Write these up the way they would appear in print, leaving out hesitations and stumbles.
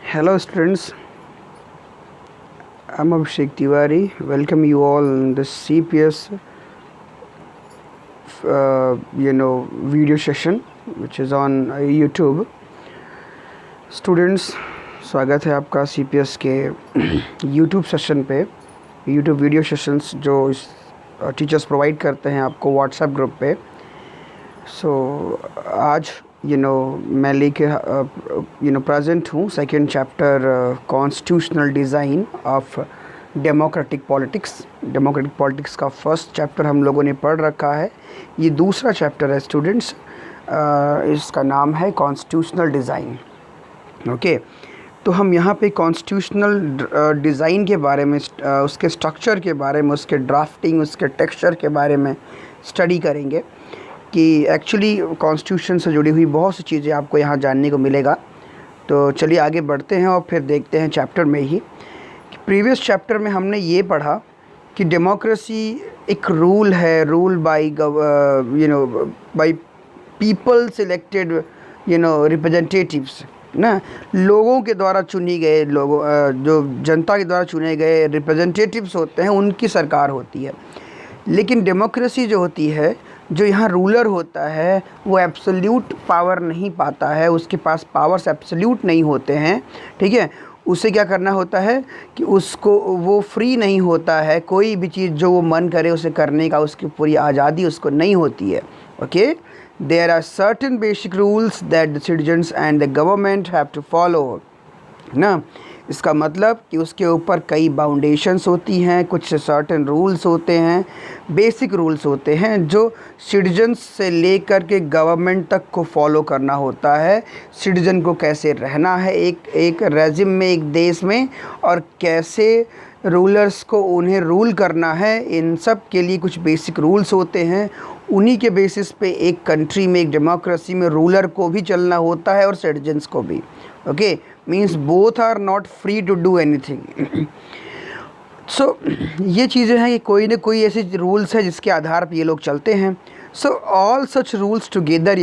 Hello students, I'm Abhishek Tiwari. Welcome you all in this CPS video session which is on YouTube. Students, स्वागत है आपका CPS के YouTube session पे. YouTube video sessions जो teachers provide करते हैं आपको WhatsApp ग्रुप पे. आज मैं लेके प्रेजेंट हूँ second chapter constitutional design of democratic politics का फर्स्ट चैप्टर हम लोगों ने पढ़ रखा है. ये दूसरा चैप्टर है स्टूडेंट्स. इसका नाम है कॉन्स्टिट्यूशनल डिज़ाइन. ओके, तो हम यहाँ पे कॉन्स्टिट्यूशनल डिज़ाइन के बारे में, उसके स्ट्रक्चर के बारे में, उसके ड्राफ्टिंग, उसके टेक्सचर के बारे में स्टडी करेंगे कि एक्चुअली कॉन्स्टिट्यूशन से जुड़ी हुई बहुत सी चीज़ें आपको यहाँ जानने को मिलेगा. तो चलिए आगे बढ़ते हैं और फिर देखते हैं चैप्टर में ही. प्रीवियस चैप्टर में हमने ये पढ़ा कि डेमोक्रेसी एक रूल है, rule by by people selected representatives ना, लोगों के द्वारा चुनी गए, जो जनता के द्वारा चुने गए रिप्रेजेंटेटिव्स होते हैं, उनकी सरकार होती है. लेकिन डेमोक्रेसी जो होती है, जो यहाँ रूलर होता है, वो एब्सोल्यूट पावर नहीं पाता है, उसके पास पावर्स एब्सोल्यूट नहीं होते हैं. ठीक है, उसे क्या करना होता है कि उसको वो फ्री नहीं होता है, कोई भी चीज़ जो वो मन करे उसे करने का उसकी पूरी आज़ादी उसको नहीं होती है. Okay, there are certain basic rules that the citizens and the government have to follow ना. इसका मतलब कि उसके ऊपर कई बाउंडेशंस होती हैं, कुछ सर्टेन रूल्स होते हैं, बेसिक रूल्स होते हैं जो सिटीजन्स से लेकर के गवर्नमेंट तक को फॉलो करना होता है. सिटीजन को कैसे रहना है एक रेजिम में, एक देश में, और कैसे रूलर्स को उन्हें रूल करना है, इन सब के लिए कुछ बेसिक रूल्स होते हैं. उन्हीं के बेसिस पे एक कंट्री में, एक डेमोक्रेसी में रूलर को भी चलना होता है और सिटीजन्स को भी. Okay, means both are not free to do anything. So ये चीज़ें हैं कि कोई ना कोई ऐसे रूल्स है जिसके आधार पर ये लोग चलते हैं. So all such rules together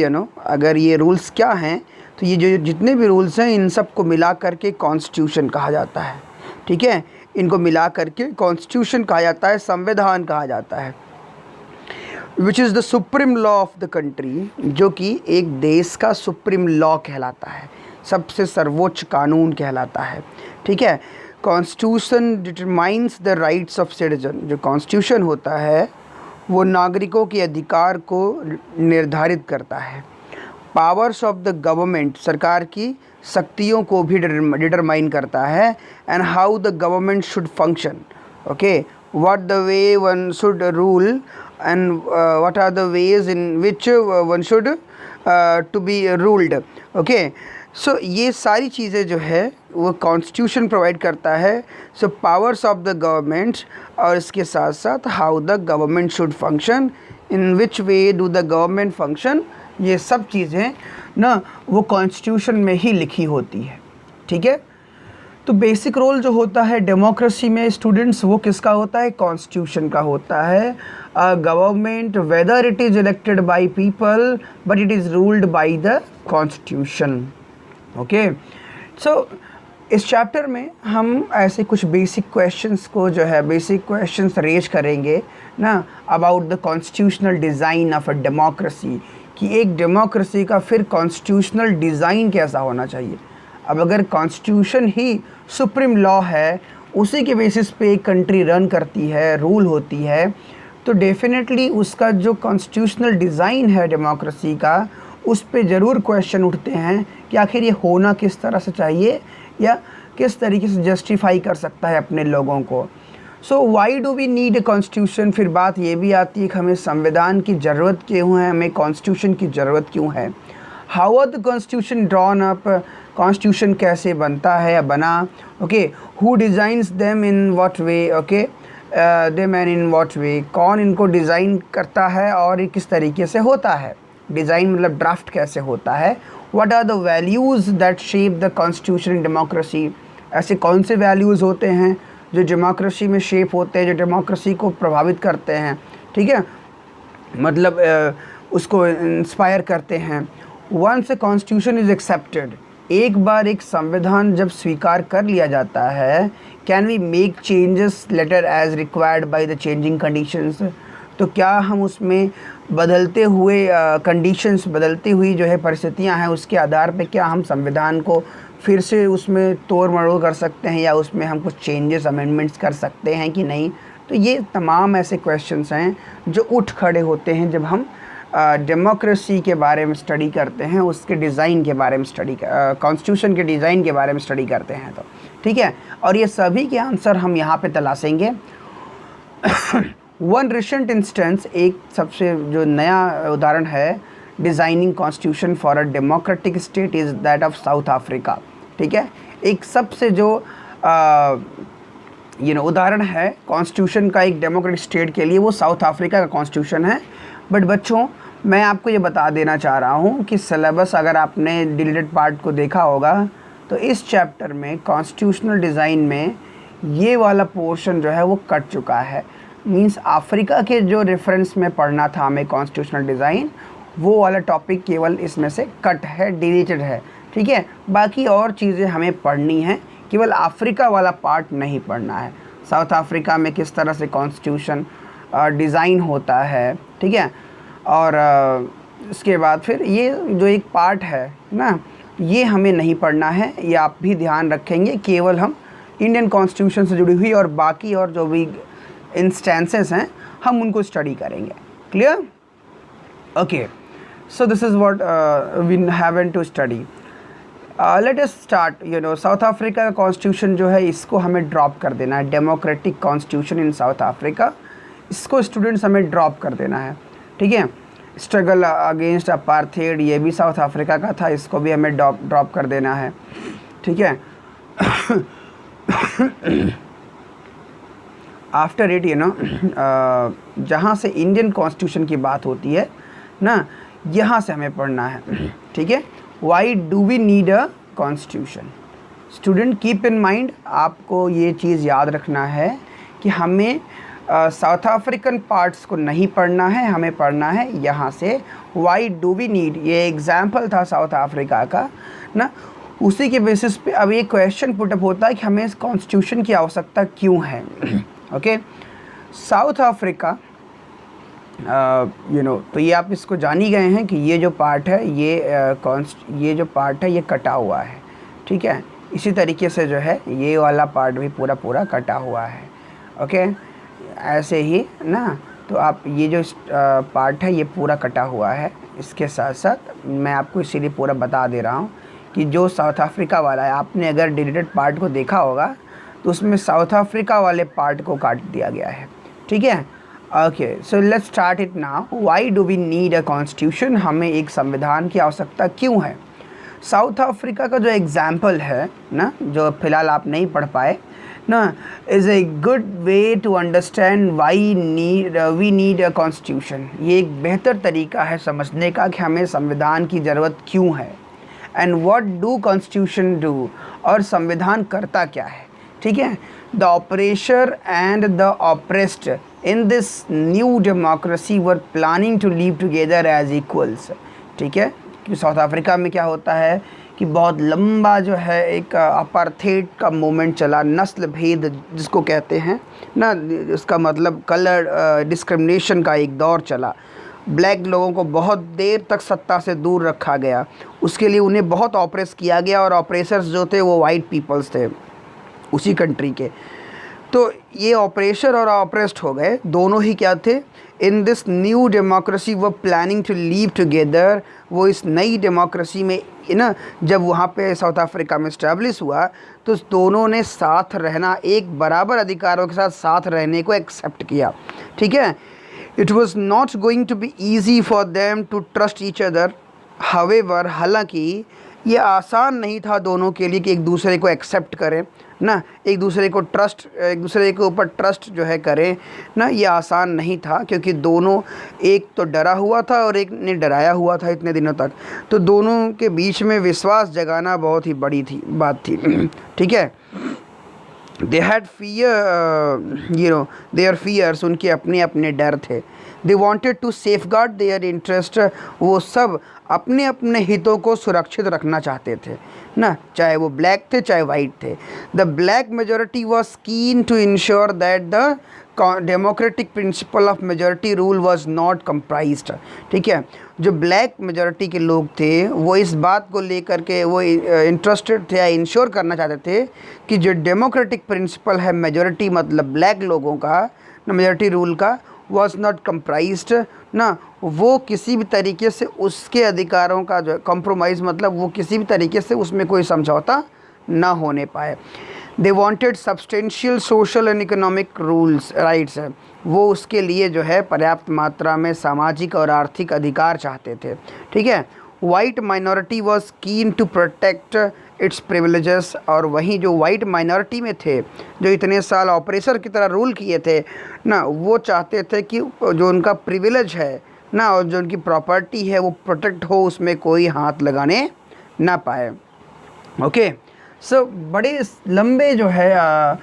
अगर ये रूल्स क्या हैं, तो ये जो जितने भी रूल्स हैं इन सब को मिला करके कॉन्स्टिट्यूशन कहा जाता है. ठीक है, इनको मिला करके कॉन्स्टिट्यूशन कहा जाता है, संविधान कहा जाता है, which is the supreme law of the country, जो कि एक देश का सुप्रीम लॉ कहलाता है, सबसे सर्वोच्च कानून कहलाता है. ठीक है, constitution determines the rights of citizen. जो कॉन्स्टिट्यूशन होता है वो नागरिकों के अधिकार को निर्धारित करता है. पावर्स ऑफ द गवर्नमेंट, सरकार की शक्तियों को भी डिटरमाइन करता है. And how the government should function. Okay, what the way one should rule and what are the ways in which one should to be ruled. Okay, so ये सारी चीज़ें जो है वो कॉन्स्टिट्यूशन प्रोवाइड करता है. सो पावर्स ऑफ द गवर्नमेंट, और इसके साथ साथ how the government should function, in which way do the government function, ये सब चीज़ें ना वो कॉन्स्टिट्यूशन में ही लिखी होती है. ठीक है, तो बेसिक रोल जो होता है डेमोक्रेसी में स्टूडेंट्स, वो किसका होता है? कॉन्स्टिट्यूशन का होता है. Government whether it is elected by people but it is ruled by the constitution. Okay, so इस चैप्टर में हम ऐसे कुछ बेसिक क्वेश्चंस को जो है बेसिक क्वेश्चंस रेज करेंगे ना about the constitutional design of a democracy, कि एक डेमोक्रेसी का फिर कॉन्स्टिट्यूशनल डिज़ाइन कैसा होना चाहिए. अब अगर कॉन्स्टिट्यूशन ही सुप्रीम लॉ है, उसी के बेसिस पे एक कंट्री रन करती है, रूल होती है, तो डेफिनेटली उसका जो कॉन्स्टिट्यूशनल डिज़ाइन है डेमोक्रेसी का, उस पे ज़रूर क्वेश्चन उठते हैं कि आखिर ये होना किस तरह से चाहिए या किस तरीके से जस्टिफाई कर सकता है अपने लोगों को. So why do we need a constitution. फिर बात ये भी आती है कि हमें संविधान की ज़रूरत क्यों है, हमें कॉन्स्टिट्यूशन की ज़रूरत क्यों है. How are the constitution drawn up, constitution कैसे बनता है या बना. Okay, who designs them in what way. Okay, them and in what way, कौन इनको डिज़ाइन करता है और ये किस तरीके से होता है. डिज़ाइन मतलब ड्राफ्ट कैसे होता है. What are the values that shape the constitution in democracy. ऐसे कौन से वैल्यूज़ होते हैं जो डेमोक्रेसी में शेप होते हैं, जो डेमोक्रेसी को प्रभावित करते हैं. ठीक है, मतलब उसको इंस्पायर करते हैं. Once a constitution is accepted, एक बार एक संविधान जब स्वीकार कर लिया जाता है, can we make changes later as required by the changing conditions, तो क्या हम उसमें बदलते हुए कंडीशंस, बदलती हुई जो है परिस्थितियां हैं, उसके आधार पे क्या हम संविधान को फिर से उसमें तोड़ मरोड़ कर सकते हैं या उसमें हम कुछ चेंजेस अमेंडमेंट्स कर सकते हैं कि नहीं। तो ये तमाम ऐसे क्वेश्चंस हैं जो उठ खड़े होते हैं जब हम डेमोक्रेसी के बारे में स्टडी करते हैं, उसके डिज़ाइन के बारे में कॉन्स्टिट्यूशन के डिज़ाइन के बारे में स्टडी करते हैं। तो ठीक है, और ये सभी के आंसर हम यहाँ पे तलाशेंगे। वन रिसेंट इंस्टेंस, एक सबसे जो नया उदाहरण है designing constitution for a democratic state is that of south Africa. ठीक है, एक सबसे जो उदाहरण है कॉन्स्टिट्यूशन का एक डेमोक्रेटिक स्टेट के लिए, वो साउथ अफ्रीका का कॉन्स्टिट्यूशन है। बट बच्चों, मैं आपको ये बता देना चाह रहा हूँ कि सिलेबस अगर आपने डिलीटेड पार्ट को देखा होगा तो इस चैप्टर में कॉन्स्टिट्यूशनल डिज़ाइन में ये वाला पोर्शन जो है वो कट चुका है। मींस अफ्रीका के जो रेफरेंस में पढ़ना था हमें कॉन्स्टिट्यूशनल डिज़ाइन, वो वाला टॉपिक केवल इसमें से कट है, डिलीटेड है। ठीक है, बाकी और चीज़ें हमें पढ़नी हैं, केवल अफ्रीका वाला पार्ट नहीं पढ़ना है। साउथ अफ्रीका में किस तरह से कॉन्स्टिट्यूशन डिज़ाइन होता है, ठीक है, और इसके बाद फिर ये जो एक पार्ट है ना, ये हमें नहीं पढ़ना है, ये आप भी ध्यान रखेंगे। केवल हम इंडियन कॉन्स्टिट्यूशन से जुड़ी हुई और बाकी और जो भी इंस्टेंसेस हैं हम उनको स्टडी करेंगे। Clear? Okay, so this is what we have to study. Let us start. South Africa का कॉन्स्टिट्यूशन जो है इसको हमें ड्रॉप कर देना है। Democratic constitution in South Africa, इसको स्टूडेंट्स हमें ड्रॉप कर देना है। ठीक है, स्ट्रगल अगेंस्ट अपार्थेड, ये भी साउथ अफ्रीका का था, इसको भी हमें ड्रॉप कर देना है। ठीक है, आफ्टर इट जहाँ से इंडियन कॉन्स्टिट्यूशन की बात होती है ना, यहाँ से हमें पढ़ना है। ठीक है, why do we need a constitution? Student keep in mind, आपको ये चीज़ याद रखना है कि हमें साउथ अफ्रीकन पार्ट्स को नहीं पढ़ना है, हमें पढ़ना है यहाँ से वाई डू वी नीड। ये एग्जाम्पल था साउथ अफ्रीका का ना, उसी के बेसिस पे अब ये क्वेश्चन पुटअप होता है कि हमें इस कॉन्स्टिट्यूशन की आवश्यकता क्यों है। ओके, साउथ अफ्रीका तो ये आप इसको जान ही गए हैं कि ये जो पार्ट है ये जो पार्ट है ये कटा हुआ है। ठीक है, इसी तरीके से जो है ये वाला पार्ट भी पूरा कटा हुआ है। ओके, ऐसे ही ना, तो आप ये जो पार्ट है ये पूरा कटा हुआ है। इसके साथ साथ मैं आपको इसीलिए पूरा बता दे रहा हूँ कि जो साउथ अफ्रीका वाला है, आपने अगर डिलीटेड पार्ट को देखा होगा तो उसमें साउथ अफ्रीका वाले पार्ट को काट दिया गया है। ठीक है, okay, so let's start it now. Why do we need a constitution? हमें एक संविधान की आवश्यकता क्यों है? साउथ अफ्रीका का जो एग्जाम्पल है ना, जो फिलहाल आप नहीं पढ़ पाए ना, is a good way to understand why we need a constitution. ये एक बेहतर तरीका है समझने का कि हमें संविधान की ज़रूरत क्यों है। And what do constitution do, और संविधान करता क्या है। ठीक है, the oppressor and the oppressed in this new democracy were planning to live together as equals. ठीक है, कि साउथ अफ्रीका में क्या होता है कि बहुत लंबा जो है एक अपार्थेड का मूवमेंट चला, नस्ल भेद जिसको कहते हैं ना, इसका मतलब कलर डिस्क्रिमिनेशन का एक दौर चला। ब्लैक लोगों को बहुत देर तक सत्ता से दूर रखा गया, उसके लिए उन्हें बहुत ऑप्रेस किया गया, और ऑपरेसर्स जो थे वो वाइट पीपल्स थे उसी कंट्री के। तो ये ऑपरेशर और ऑप्रेस्ड हो गए, दोनों ही क्या थे? इन दिस न्यू डेमोक्रेसी वो प्लानिंग टू लीव टुगेदर। वो इस नई डेमोक्रेसी में ना, जब वहाँ पे साउथ अफ्रीका में इस्टेब्लिश हुआ तो दोनों ने साथ रहना, एक बराबर अधिकारों के साथ रहने को एक्सेप्ट किया। ठीक है, it was not going to be easy for them to trust each other. However, हालांकि ये आसान नहीं था दोनों के लिए कि एक दूसरे को एक्सेप्ट करें ना, एक दूसरे के ऊपर ट्रस्ट जो है करें ना, ये आसान नहीं था, क्योंकि दोनों, एक तो डरा हुआ था और एक ने डराया हुआ था इतने दिनों तक। तो दोनों के बीच में विश्वास जगाना बहुत ही बड़ी बात थी। ठीक है, they had fear, their fears, उनके अपने अपने डर थे। They wanted to safeguard their interest, वो सब अपने अपने हितों को सुरक्षित रखना चाहते थे ना, चाहे वो ब्लैक थे चाहे वाइट थे। The black majority was keen to ensure that the democratic principle of majority rule was not compromised. ठीक है, जो ब्लैक मेजोरिटी के लोग थे वो इस बात को लेकर के वो इंटरेस्टेड थे या इंश्योर करना चाहते थे कि जो डेमोक्रेटिक प्रिंसिपल है मेजोरिटी मतलब ब्लैक लोगों का ना, मेजोरिटी रूल का, वॉज नॉट कंप्राइज्ड ना, वो किसी भी तरीके से उसके अधिकारों का जो कॉम्प्रोमाइज़ मतलब वो किसी भी तरीके से उसमें कोई समझौता ना होने पाए। They wanted substantial social and economic rules rights है, वो उसके लिए जो है पर्याप्त मात्रा में सामाजिक और आर्थिक अधिकार चाहते थे। ठीक है, white minority was keen to protect its privileges, और वहीं जो वाइट माइनॉरिटी में थे जो इतने साल ऑपरेसर की तरह रूल किए थे ना, वो चाहते थे कि जो उनका प्रिविलेज है ना और जो उनकी प्रॉपर्टी है वो प्रोटेक्ट हो, उसमें कोई हाथ लगाने ना पाए। ओके, सो बड़े लंबे जो है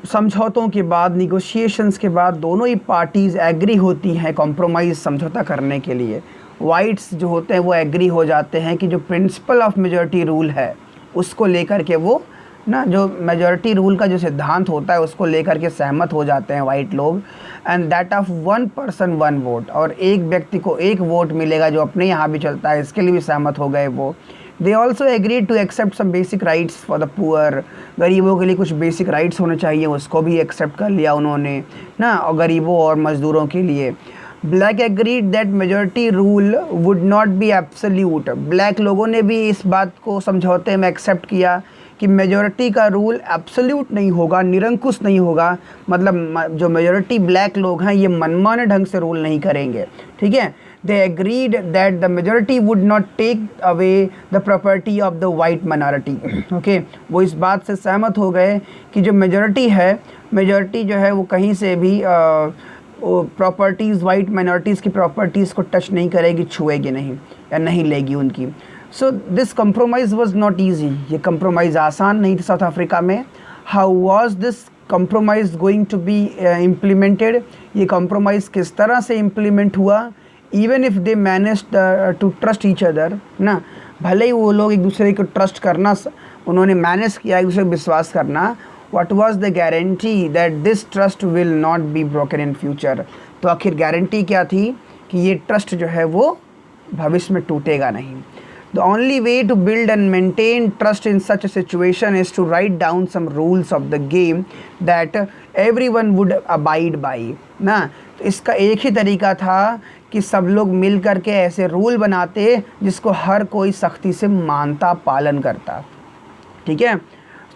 समझौतों के बाद, निगोशिएशंस के बाद दोनों ही पार्टीज़ एग्री होती हैं कॉम्प्रोमाइज़ समझौता करने के लिए। वाइट्स जो होते हैं वो एग्री हो जाते हैं कि जो प्रिंसिपल ऑफ मेजॉरिटी रूल है उसको लेकर के वो ना, जो मेजॉरिटी रूल का जो सिद्धांत होता है उसको लेकर के सहमत हो जाते हैं वाइट लोग। And that of one person one vote, और एक व्यक्ति को एक वोट मिलेगा जो अपने यहाँ भी चलता है, इसके लिए भी सहमत हो गए वो। They also agreed to accept some basic rights for the poor, गरीबों के लिए कुछ बेसिक राइट्स होने चाहिए, उसको भी एक्सेप्ट कर लिया उन्होंने ना, और गरीबों और मज़दूरों के लिए। Black agreed that majority rule would not be absolute, black लोगों ने भी इस बात को समझौते में एक्सेप्ट किया कि मेजॉरिटी का रूल एब्सोल्यूट नहीं होगा, निरंकुश नहीं होगा, मतलब जो मेजॉरिटी ब्लैक लोग हैं ये मनमाने ढंग से रूल नहीं करेंगे। ठीक है, they agreed that the majority would not take away the property of the white minority. Okay, वो इस बात से सहमत हो गए कि जो मेजॉरिटी है, मेजॉरिटी जो है वो कहीं से भी प्रॉपर्टीज़, वाइट माइनॉरिटीज़ की प्रॉपर्टीज़ को टच नहीं करेगी, छुएगी नहीं या नहीं लेगी उनकी। So this compromise was not easy, ये कंप्रोमाइज़ आसान नहीं था साउथ अफ्रीका में। How was this compromise going to be implemented, ये कंप्रोमाइज़ किस तरह से इम्प्लीमेंट हुआ। Even if they manage to trust each other ना, भले ही वो लोग एक दूसरे को ट्रस्ट करना उन्होंने मैनेज किया, एक दूसरे को विश्वास करना, what was the guarantee that this trust will not be broken in future, तो आखिर गारंटी क्या थी कि ये ट्रस्ट जो है वो भविष्य में टूटेगा नहीं। The only way to build and maintain trust in such a situation is to write down some rules of the game that everyone would abide by ना, तो इसका एक ही तरीका था कि सब लोग मिल कर के ऐसे रूल बनाते जिसको हर कोई सख्ती से मानता, पालन करता। ठीक है,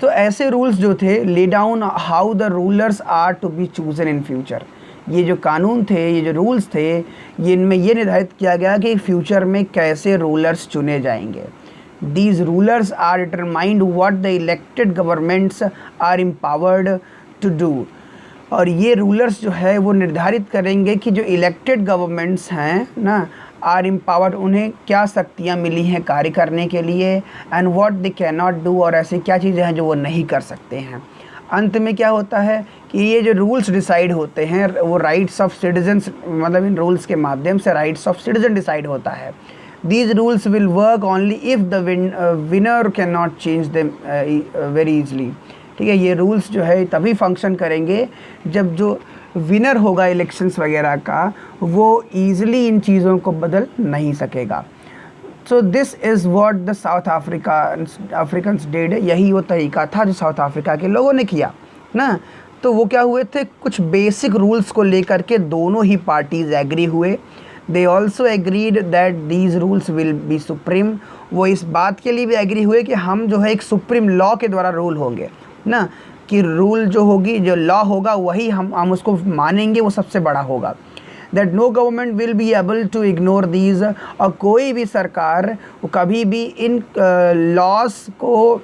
तो ऐसे रूल्स जो थे, lay down how the rulers are to be chosen in future, ये जो कानून थे, ये जो रूल्स थे, ये इनमें ये निर्धारित किया गया कि फ्यूचर में कैसे रूलर्स चुने जाएंगे। These rulers are determined what the elected governments are empowered to do, और ये रूलर्स जो है वो निर्धारित करेंगे कि जो इलेक्टेड गवर्नमेंट्स हैं ना, आर एम्पावर्ड, उन्हें क्या शक्तियाँ मिली हैं कार्य करने के लिए, and what they can not do, और ऐसी क्या चीज़ें हैं जो वो नहीं कर सकते हैं। अंत में क्या होता है कि ये जो रूल्स डिसाइड होते हैं वो राइट्स ऑफ सिटीजन्स, मतलब इन रूल्स के माध्यम से राइट्स ऑफ सिटीजन डिसाइड होता है। These rules will work only if the winner can not change them very easily. ठीक है, ये रूल्स जो है तभी फंक्शन करेंगे जब जो विनर होगा इलेक्शंस वगैरह का वो ईज़िली इन चीज़ों को बदल नहीं सकेगा। सो this is what the south Africans did, यही वो तरीका था जो साउथ अफ्रीका के लोगों ने किया ना। तो वो क्या हुए थे, कुछ बेसिक रूल्स को लेकर के दोनों ही पार्टीज़ एग्री हुए। दे also agreed that these rules will be supreme, वो इस बात के लिए भी एग्री हुए कि हम जो है एक सुप्रीम लॉ के द्वारा रूल होंगे ना, कि रूल जो होगी, जो लॉ होगा वही हम उसको मानेंगे, वो सबसे बड़ा होगा। That no government will be able to ignore these, और कोई भी सरकार वो कभी भी इन लॉज को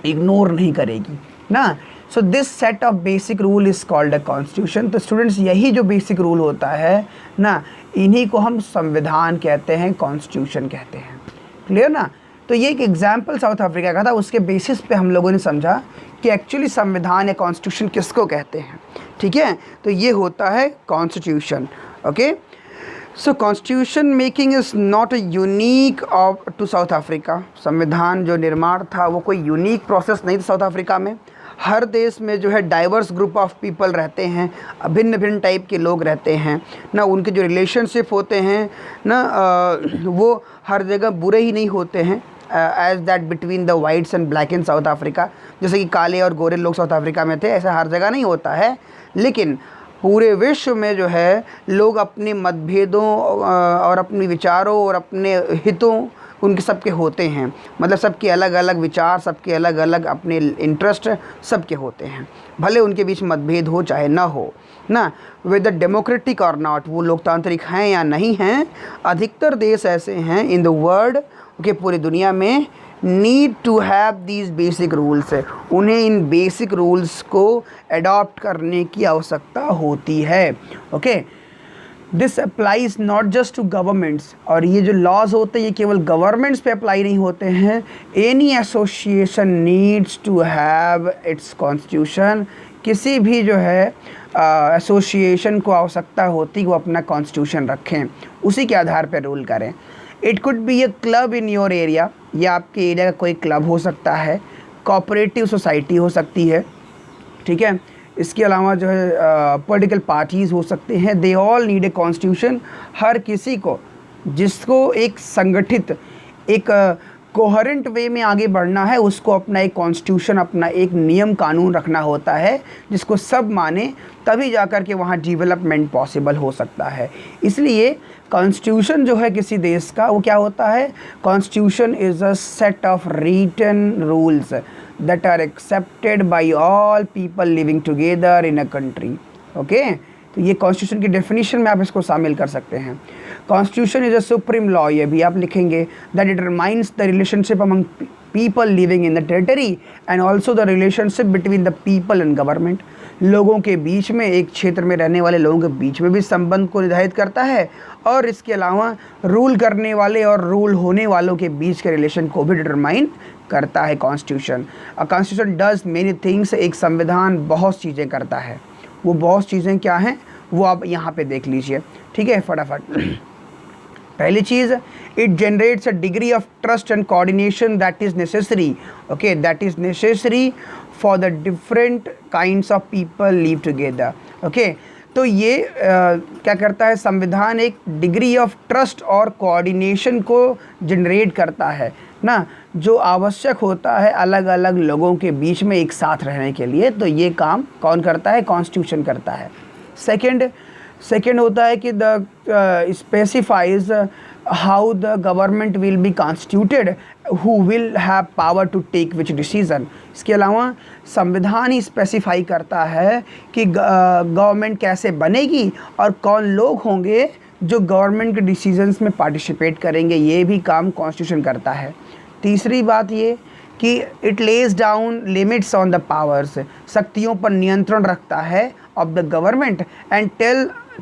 इग्नोर नहीं करेगी ना। So this set of basic rule is called a constitution. तो स्टूडेंट्स, यही जो बेसिक रूल होता है ना, इन्हीं को हम संविधान कहते हैं, कॉन्स्टिट्यूशन कहते हैं। क्लियर ना। तो ये एक एग्जाम्पल साउथ अफ्रीका का था, उसके बेसिस पे हम लोगों ने समझा कि एक्चुअली संविधान या कॉन्स्टिट्यूशन किसको कहते हैं। ठीक है, तो ये होता है constitution. Okay, so constitution making is not a unique of to South Africa. संविधान जो निर्माण था वो कोई यूनिक प्रोसेस नहीं था साउथ अफ्रीका में। हर देश में जो है डाइवर्स ग्रुप ऑफ पीपल रहते हैं, भिन्न भिन्न टाइप के लोग रहते हैं ना, उनके जो रिलेशनशिप होते हैं ना वो हर जगह बुरे ही नहीं होते हैं as that between the whites and black in South Africa. जैसे कि काले और गोरे लोग साउथ अफ्रीका में थे, ऐसा हर जगह नहीं होता है। लेकिन पूरे विश्व में जो है लोग अपने मतभेदों और अपने विचारों और अपने हितों उनके सबके होते हैं, मतलब सबके अलग अलग विचार, सबके अलग अलग अपने इंटरेस्ट सबके होते हैं, भले उनके बीच मतभेद हो चाहे ना हो ना। वेदर डेमोक्रेटिक और नॉट, वो लोकतांत्रिक हैं या नहीं हैं, अधिकतर देश ऐसे हैं इन द वर्ल्ड ओके पूरी दुनिया में need to have these basic rules है, उन्हें इन बेसिक रूल्स को अडॉप्ट करने की आवश्यकता होती है। Okay, this applies not just to governments, और ये जो लॉज होते हैं ये केवल गवर्नमेंट्स पे अप्लाई नहीं होते हैं। Any association needs to have its constitution, किसी भी जो है एसोसिएशन को आवश्यकता होती है वो अपना कॉन्स्टिट्यूशन रखें, उसी के आधार पर रूल करें। It could be A club in your area, या आपके एरिया का कोई क्लब हो सकता है, कोऑपरेटिव सोसाइटी हो सकती है। ठीक है, इसके अलावा जो है पॉलिटिकल पार्टीज़ हो सकते हैं। They all need a constitution, हर किसी को जिसको एक संगठित एक कोहेरेंट वे में आगे बढ़ना है उसको अपना एक कॉन्स्टिट्यूशन, अपना एक नियम कानून रखना होता है जिसको सब माने, तभी जाकर के वहाँ डेवलपमेंट पॉसिबल हो सकता है। इसलिए कॉन्स्टिट्यूशन जो है किसी देश का वो क्या होता है, constitution is a set of written rules that are accepted by all people living together in a country। Okay, तो ये कॉन्स्टिट्यूशन की डेफिनेशन में आप इसको शामिल कर सकते हैं। Constitution is a supreme law, ये भी आप लिखेंगे, that it determines the relationship among people living in the territory and also the relationship between the people and government. लोगों के बीच में, एक क्षेत्र में रहने वाले लोगों के बीच में भी संबंध को निर्धारित करता है, और इसके अलावा रूल करने वाले और रूल होने वालों के बीच के रिलेशन को भी डिटरमाइन करता है constitution. Constitution does many things, एक संविधान बहुत चीज़ें करता है। वो बहुत चीज़ें क्या हैं वो आप यहाँ पे देख लीजिए। ठीक है, फटाफट। पहली चीज़, it generates a degree of trust and coordination that is necessary. Okay, that is necessary for the different kinds of people live together. Okay, तो ये क्या करता है, संविधान एक डिग्री ऑफ ट्रस्ट और कोऑर्डिनेशन को जनरेट करता है ना, जो आवश्यक होता है अलग अलग लोगों के बीच में एक साथ रहने के लिए। तो ये काम कौन करता है, कॉन्स्टिट्यूशन करता है। सेकंड होता है कि the specifies how the government will be constituted, who will have power to take which decision. इसके अलावा संविधान ही स्पेसिफाई करता है कि गवर्नमेंट कैसे बनेगी और कौन लोग होंगे जो गवर्नमेंट के डिसीजंस में पार्टिसिपेट करेंगे, ये भी काम कॉन्स्टिट्यूशन करता है। तीसरी बात ये कि it lays down limits on the powers, शक्तियों पर नियंत्रण रखता है of the government and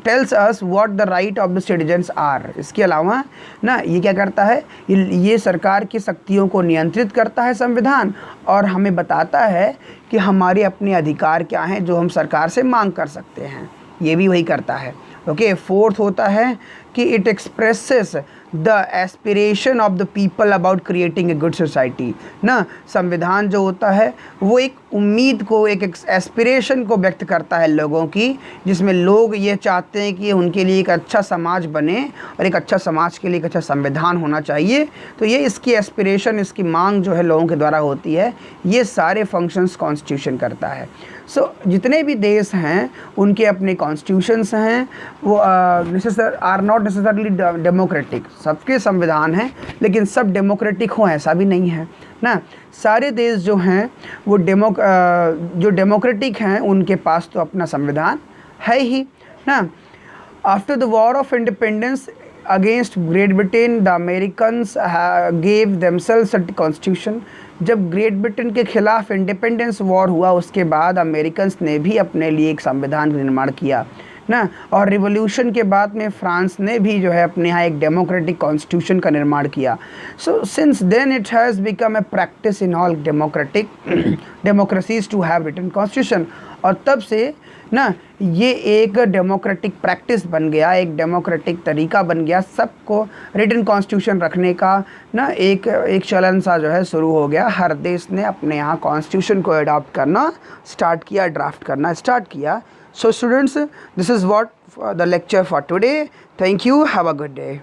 tells us what the right of the citizens are. इसके अलावा ना ये क्या करता है, ये सरकार की शक्तियों को नियंत्रित करता है संविधान, और हमें बताता है कि हमारे अपने अधिकार क्या हैं जो हम सरकार से मांग कर सकते हैं, ये भी वही करता है। ओके, फोर्थ होता है कि it expresses the aspiration of the people about creating a good society ना। संविधान जो होता है वो एक उम्मीद को, एक एस्पिरेशन को व्यक्त करता है लोगों की, जिसमें लोग ये चाहते हैं कि उनके लिए एक अच्छा समाज बने और एक अच्छा समाज के लिए एक अच्छा संविधान होना चाहिए। तो ये इसकी एस्पिरेशन, इसकी मांग जो है लोगों के द्वारा होती है, ये सारे फंक्शंस कॉन्स्टिट्यूशन करता है। सो जितने भी देश हैं उनके अपने कॉन्स्टिट्यूशंस हैं, वो आर नॉट नेसेसरली डेमोक्रेटिक, सबके संविधान हैं लेकिन सब डेमोक्रेटिक हों ऐसा भी नहीं है ना। सारे देश जो हैं वो जो डेमोक्रेटिक हैं उनके पास तो अपना संविधान है ही ना। After the war of independence against great Britain the Americans gave themselves a constitution. जब ग्रेट ब्रिटेन के खिलाफ इंडिपेंडेंस वॉर हुआ उसके बाद अमेरिकन्स ने भी अपने लिए एक संविधान का निर्माण किया। ना। और रिवॉल्यूशन के बाद में फ्रांस ने भी जो है अपने यहाँ एक डेमोक्रेटिक कॉन्स्टिट्यूशन का निर्माण किया। So since then it has become a practice in all democratic democracies to have written constitution. और तब से ना ये एक डेमोक्रेटिक प्रैक्टिस बन गया, एक डेमोक्रेटिक तरीका बन गया सबको रिटन कॉन्स्टिट्यूशन रखने का ना। एक चलन सा जो है शुरू हो गया, हर देश ने अपने यहाँ कॉन्स्टिट्यूशन को अडॉप्ट करना स्टार्ट किया, ड्राफ्ट करना स्टार्ट किया। So students, this is what the lecture for today. Thank you. Have a good day.